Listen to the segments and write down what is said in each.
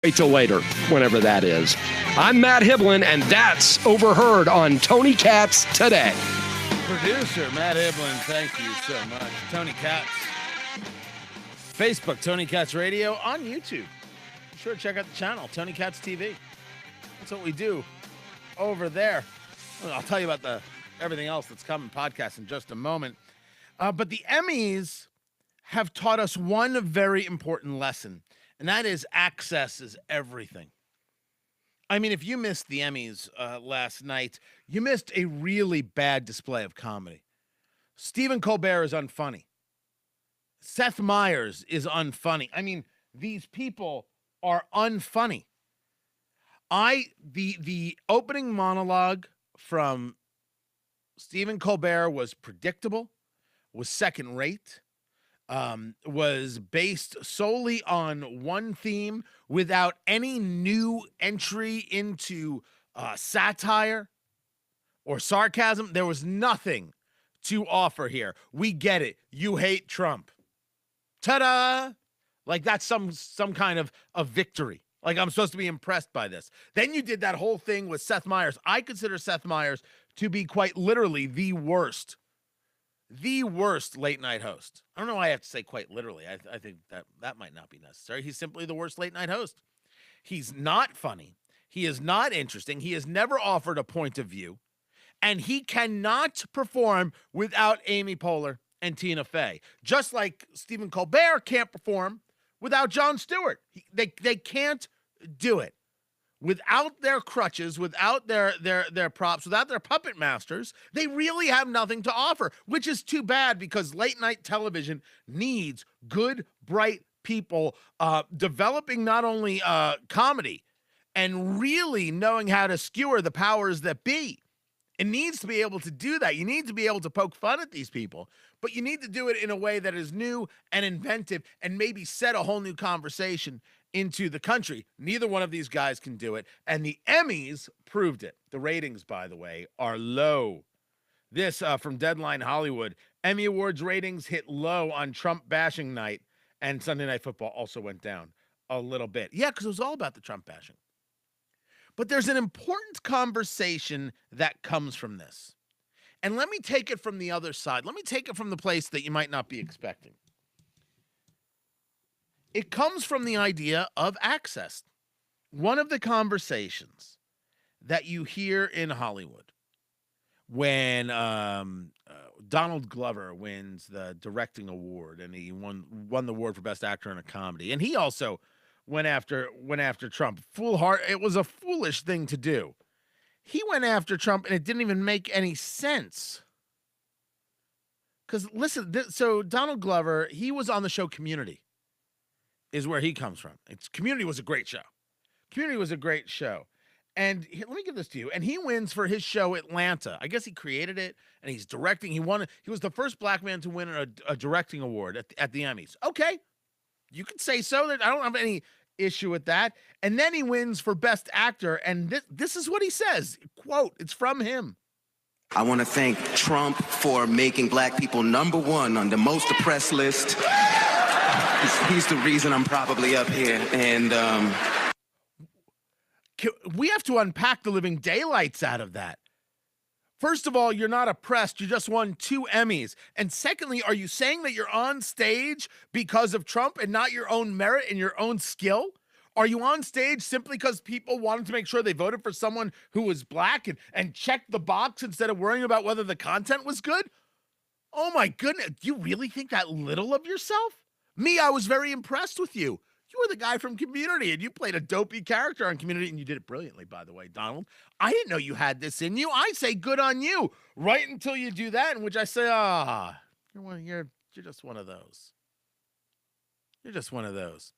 Wait till later, whenever that is. I'm Matt Hiblin, and that's Overheard on Tony Katz Today. Producer Matt Hiblin, thank you so much. Tony Katz. Facebook, Tony Katz Radio. On YouTube, be sure to check out the channel, Tony Katz TV. That's what we do over there. I'll tell you about everything else that's coming podcast in just a moment. But the Emmys have taught us one very important lesson, and that is access is everything. I mean, if you missed the Emmys last night, you missed a really bad display of comedy. Stephen Colbert is unfunny. Seth Meyers is unfunny. I mean, these people are unfunny. The opening monologue from Stephen Colbert was predictable, was second rate, was based solely on one theme without any new entry into satire or sarcasm. There was nothing to offer here. We get it. You hate Trump. Ta-da! Like that's some kind of a victory. Like I'm supposed to be impressed by this. Then you did that whole thing with Seth Meyers. I consider Seth Meyers to be quite literally the worst late night host. I don't know why I have to say quite literally. I think that might not be necessary. He's simply the worst late night host. He's not funny. He is not interesting. He has never offered a point of view. And he cannot perform without Amy Poehler and Tina Fey. Just like Stephen Colbert can't perform without Jon Stewart. They can't do it. Without their crutches, without their props, without their puppet masters, they really have nothing to offer, which is too bad because late night television needs good, bright people developing not only comedy and really knowing how to skewer the powers that be. It needs to be able to do that. You need to be able to poke fun at these people, but you need to do it in a way that is new and inventive and maybe set a whole new conversation into the country. Neither one of these guys can do it, and the Emmys proved it. The ratings, by the way, are low. This from Deadline Hollywood. Emmy Awards ratings hit low on Trump bashing night, and Sunday Night Football also went down a little bit. Yeah, because it was all about the Trump bashing. But there's an important conversation that comes from this. And let me take it from the other side. Let me take it from the place that you might not be expecting. It comes from the idea of access. One of the conversations that you hear in Hollywood when Donald Glover wins the directing award, and he won the award for Best Actor in a Comedy, and he also went after Trump. It was a foolish thing to do. He went after Trump, and it didn't even make any sense. Because listen, so Donald Glover, he was on the show Community, is where he comes from. Community was a great show. And let me give this to you. And he wins for his show Atlanta. I guess he created it, and he's directing. He was the first black man to win a directing award at the Emmys. Okay, you could say so. That I don't have any issue with that. And then he wins for Best Actor, and this is what he says. Quote, it's from him. I want to thank Trump for making black people number one on the most oppressed list. He's the reason I'm probably up here. And we have to unpack the living daylights out of that. First of all, you're not oppressed. You just won 2 Emmys. And secondly, are you saying that you're on stage because of Trump and not your own merit and your own skill? Are you on stage simply because people wanted to make sure they voted for someone who was black and checked the box instead of worrying about whether the content was good? Oh my goodness. Do you really think that little of yourself? Me, I was very impressed with you. You were the guy from Community, and you played a dopey character on Community, and you did it brilliantly, by the way, Donald. I didn't know you had this in you. I say good on you, right until you do that, in which I say, you're just one of those. You're just one of those.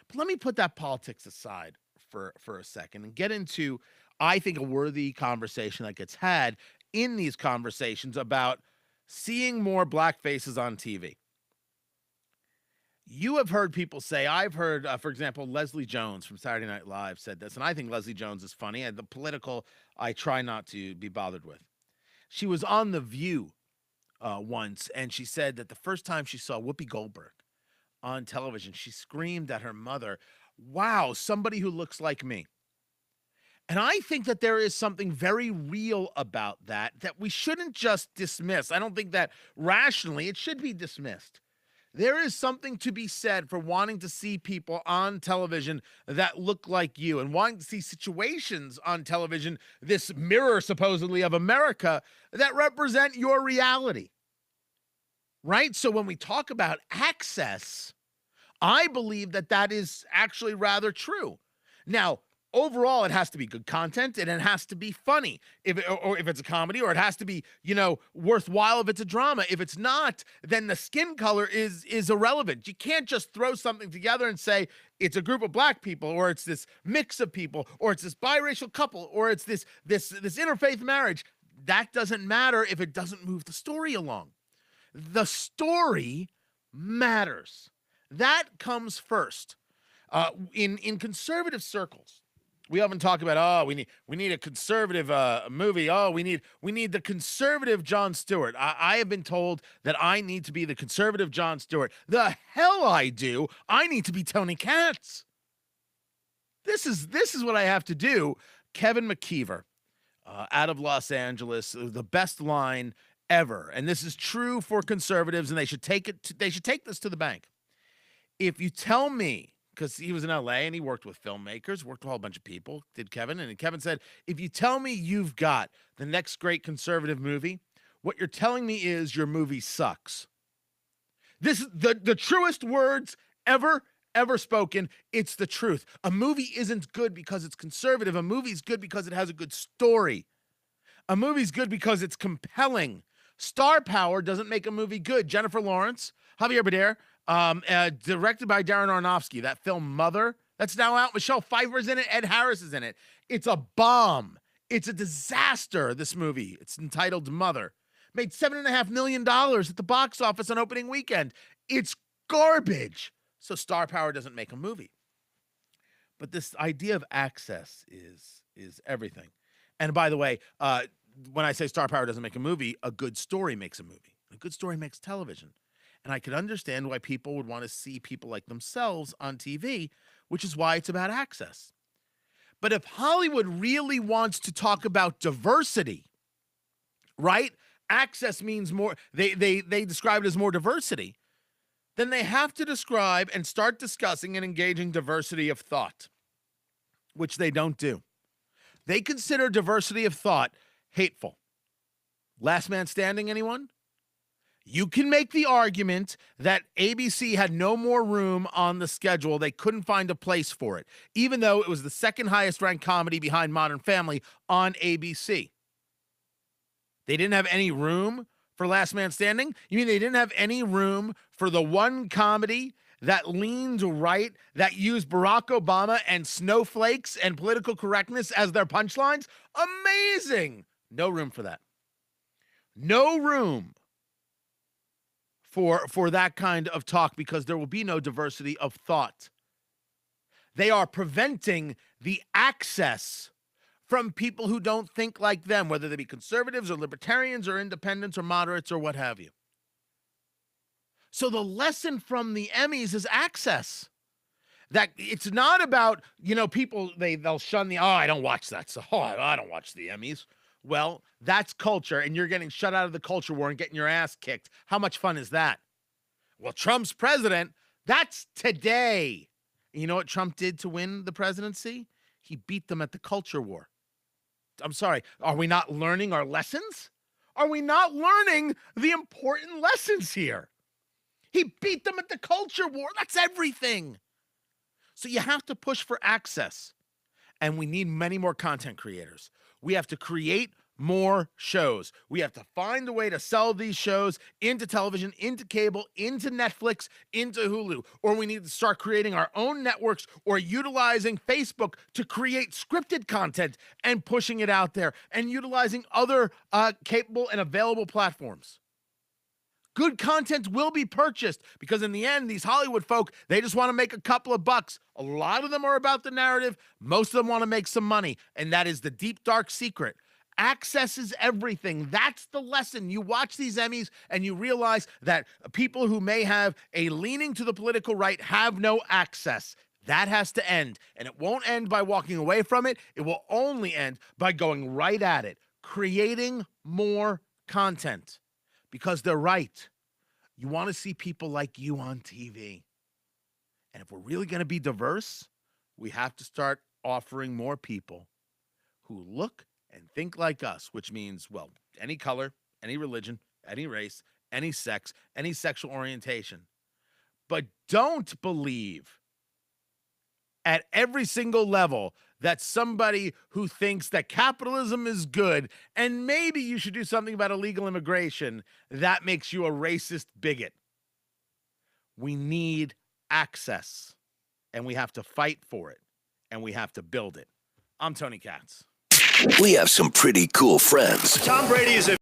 But let me put that politics aside for a second and get into, I think, a worthy conversation that gets had in these conversations about seeing more black faces on TV. You have heard people say, I've heard, for example, Leslie Jones from Saturday Night Live said this, and I think Leslie Jones is funny. And the political, I try not to be bothered with. She was on The View once, and she said that the first time she saw Whoopi Goldberg on television, she screamed at her mother, wow, somebody who looks like me. And I think that there is something very real about that we shouldn't just dismiss. I don't think that rationally it should be dismissed. There is something to be said for wanting to see people on television that look like you and wanting to see situations on television, this mirror supposedly of America, that represent your reality. Right? So when we talk about access, I believe that that is actually rather true. Now, overall, it has to be good content and it has to be funny or if it's a comedy, or it has to be, worthwhile if it's a drama. If it's not, then the skin color is irrelevant. You can't just throw something together and say it's a group of black people, or it's this mix of people, or it's this biracial couple, or it's this interfaith marriage. That doesn't matter if it doesn't move the story along. The story matters. That comes first. In conservative circles, we often talk about, we need a conservative movie. We need the conservative Jon Stewart. I have been told that I need to be the conservative Jon Stewart. The hell I do. I need to be Tony Katz. This is what I have to do. Kevin McKeever, out of Los Angeles, the best line ever, and this is true for conservatives, and they should take this to the bank. If you tell me, because he was in LA and he worked with filmmakers, worked with a whole bunch of people, did Kevin, and Kevin said, if you tell me you've got the next great conservative movie, what you're telling me is your movie sucks. This is the truest words ever spoken. It's the truth. A movie isn't good because it's conservative. A movie's good because it has a good story. A movie's good because it's compelling. Star power doesn't make a movie good. Jennifer Lawrence, Javier Bardem, directed by Darren Aronofsky, that film Mother, that's now out. Michelle Pfeiffer's in it. Ed Harris is in it. It's a bomb. It's a disaster, this movie. It's entitled Mother. Made $7.5 million at the box office on opening weekend. It's garbage. So star power doesn't make a movie. But this idea of access is everything. And by the way, when I say star power doesn't make a movie, a good story makes a movie. A good story makes television. And I could understand why people would want to see people like themselves on TV, which is why it's about access. But if Hollywood really wants to talk about diversity, right? Access means more, they describe it as more diversity. Then they have to describe and start discussing and engaging diversity of thought, which they don't do. They consider diversity of thought hateful. Last Man Standing, anyone? You can make the argument that ABC had no more room on the schedule. They couldn't find a place for it, even though it was the second highest ranked comedy behind Modern Family on ABC. They didn't have any room for Last Man Standing? You mean they didn't have any room for the one comedy that leaned right, that used Barack Obama and snowflakes and political correctness as their punchlines? Amazing! No room for that. No room for that kind of talk, because there will be no diversity of thought. They are preventing the access from people who don't think like them, whether they be conservatives or libertarians or independents or moderates or what have you. So the lesson from the Emmys is access. That it's not about, people, they'll shun I don't watch that. So I don't watch the Emmys. Well, that's culture, and you're getting shut out of the culture war and getting your ass kicked. How much fun is that? Well, Trump's president, that's today. And you know what Trump did to win the presidency? He beat them at the culture war. I'm sorry, are we not learning our lessons? Are we not learning the important lessons here? He beat them at the culture war. That's everything. So you have to push for access. And we need many more content creators. We have to create more shows. We have to find a way to sell these shows into television, into cable, into Netflix, into Hulu. Or we need to start creating our own networks or utilizing Facebook to create scripted content and pushing it out there and utilizing other capable and available platforms. Good content will be purchased because in the end, these Hollywood folk, they just want to make a couple of bucks. A lot of them are about the narrative. Most of them want to make some money. And that is the deep, dark secret. Access is everything. That's the lesson. You watch these Emmys and you realize that people who may have a leaning to the political right have no access. That has to end, and it won't end by walking away from it. It will only end by going right at it, creating more content, because they're right. You want to see people like you on TV. And if we're really going to be diverse, we have to start offering more people who look and think like us, which means, well, any color, any religion, any race, any sex, any sexual orientation. But don't believe at every single level that somebody who thinks that capitalism is good and maybe you should do something about illegal immigration, that makes you a racist bigot. We need access, and we have to fight for it, and we have to build it. I'm Tony Katz. We have some pretty cool friends. Tom Brady is a